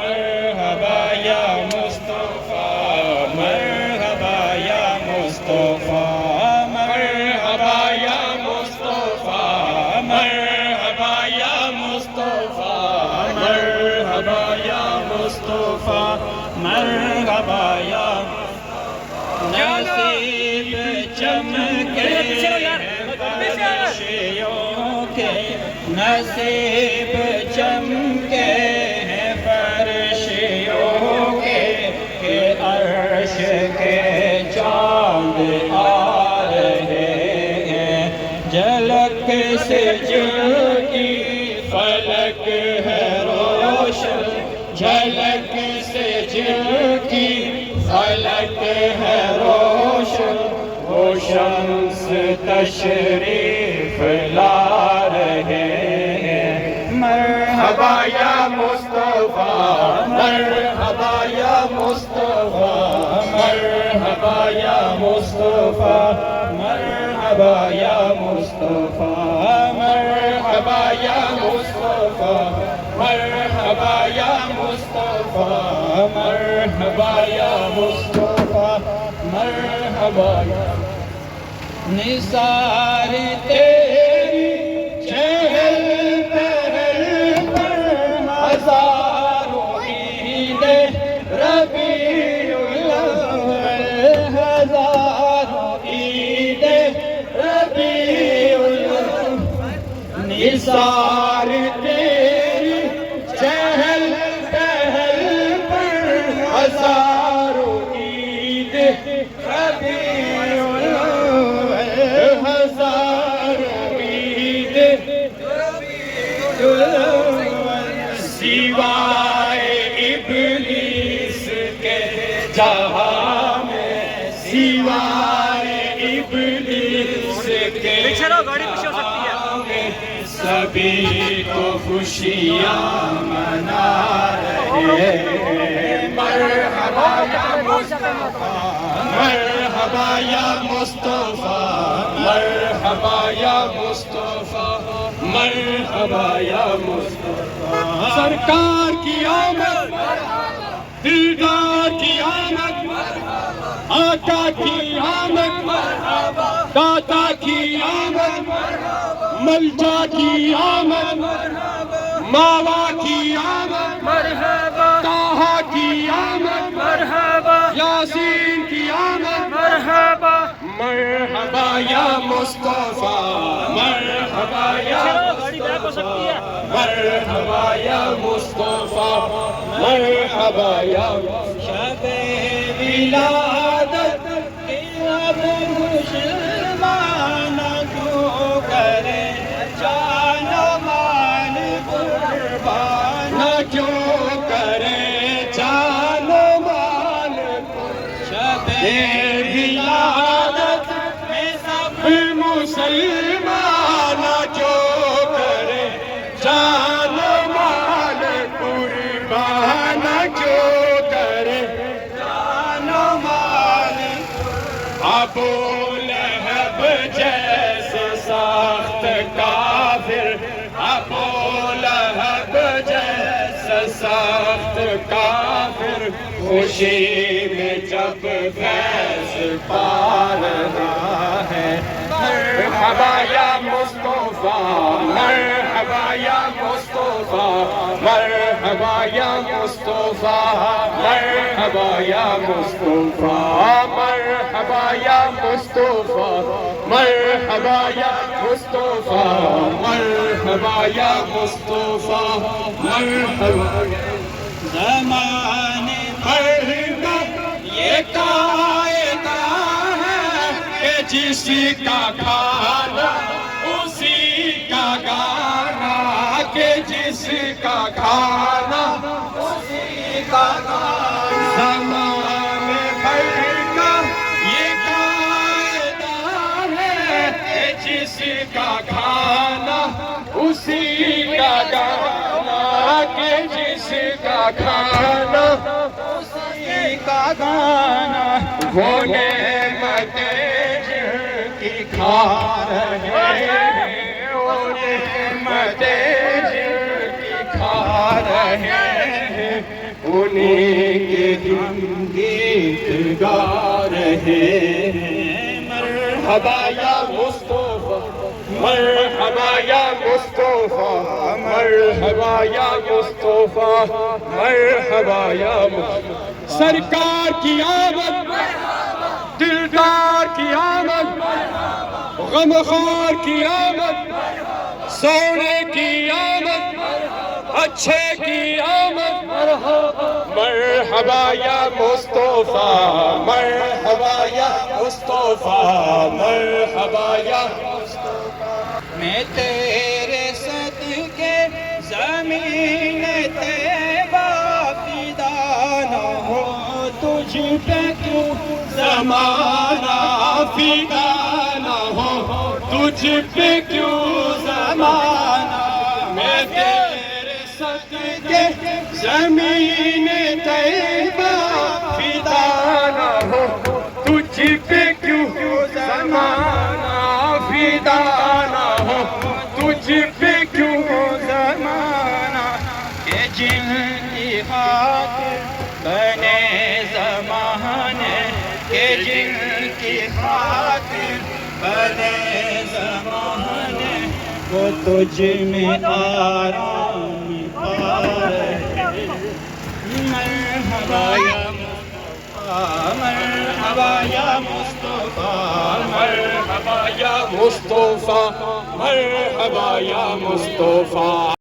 مرحبا یا مصطفیٰ، مرحبا یا مصطفیٰ، مرحبا یا مصطفیٰ، مرحبا یا مصطفیٰ، مرحبا یا مصطفیٰ، مرحبا یا نصیب چمکے فرشیوں کے، نصیب چمکے ہیں فرشیوں کے، کہ عرش کے چاند آ رہے ہیں، جھلک سے جل کی فلک ہے روشن، جھلک سے جل کی فلک ہے روشن، وہ شمس تشریف لا رہے ہیں۔ مرحبا یا مصطفیٰ، مرحبا یا مصطفیٰ، مرحبا یا مصطفیٰ، مرحبا یا مصطفیٰ، مرحبا یا مصطفیٰ، مرحبا یا مصطفیٰ، مرحبا یا مصطفیٰ، مرحبا یا نثار تیری چہل پہل پر ہزاروں عید ربیع الاول، ہزاروں عید ربیع الاول، نثار تیری چہل پہل پر ہزاروں عید ربیع الاول، ہزاروں عید ربیع الاول، سوائے ابلیس کے جہاں میں، سوائے ابلیس کے جہاں میں، سبھی تو خوشیاں منا رہے ہیں۔ مرحبا یا مصطفیٰ، مرحبا یا مصطفیٰ، مرحبا یا مصطفیٰ، مرحبا یا مصطفیٰ، سرکار کی آمد، دیدار کی آمد، آقا کی آمد، داتا کی آمد، ملجا کی آمد، ماوا کی آمد، طٰہٰ کی آمد، یاسین کی آمد، مرحبا یا مصطفیٰ، مرحبا یا مصطفیٰ، مرحبا یا مصطفیٰ، مرحبا یا شب ولادت کے اب مسلمان کیوں کرے جان و مال قربان، کیوں کرے جان و مال قربان، شب ولادت میں سب مسلمان کیوں کرے جان و مال قربان، کیوں کرے جان و مال قربان۔ ابو لہب جیسے سخت کافر، ابو لہب جیسے سخت کافر، خوشی میں جب فیض پا رہا ہے۔ مرحبا یا مصطفیٰ، مرحبا یا مصطفیٰ، مرحبا یا مصطفیٰ، مرحبا یا مصطفیٰ، مرحبا یا مصطفیٰ، مرحبا یا مصطفیٰ، مرحبا یا مصطفیٰ، مرحبا یا زمانے بھر کا یہ قاعدہ ہے کہ جس کا کھانا اسی کا گانا، کہ جس کا کھانا اسی کا گانا، زمانے بھر کا یہ قاعدہ ہے کہ جس کا کھانا اسی کا گانا، کہ جس کا کھانا اسی کا گانا، وہ نعمتیں جن کی کھا رہے ہیں، وہ نعمتیں جن کی کھا رہے رہے ہیں انہیں کے ہم گیت گا رہے ہیں مرحبا یا مصطفیٰ مرحبا یا مصطفیٰ مرحبا یا مصطفیٰ مرحبا یا مصطفیٰ سرکار کی آمد دلدار کی آمد غمخوار کی آمد سونے کی آمد اچھے کی آمد مرحبا یا مصطفیٰ مرحبا یا مصطفیٰ مرحبا یا مصطفیٰ میں تیرے صدقے زمین طیبہ فدا نہ ہو تجھ پہ کیوں زمانہ فدا نہ ہو تجھ پہ کیوں زمانہ میں تیرے صدقے زمین طیبہ فدا نہ ہو تجھ پہ کیوں زمانہ فدا نہ ہو تجھ پہ کیوں زمانہ کہ جن کی خاطر بنے زمانے کہ جن کی خاطر بنے زمانے وہ تجھ میں آرام پا رہے مرحبا یا مصطفیٰ مرحبا یا مصطفیٰ مرحبا یا مصطفیٰ مرحبا یا مصطفیٰ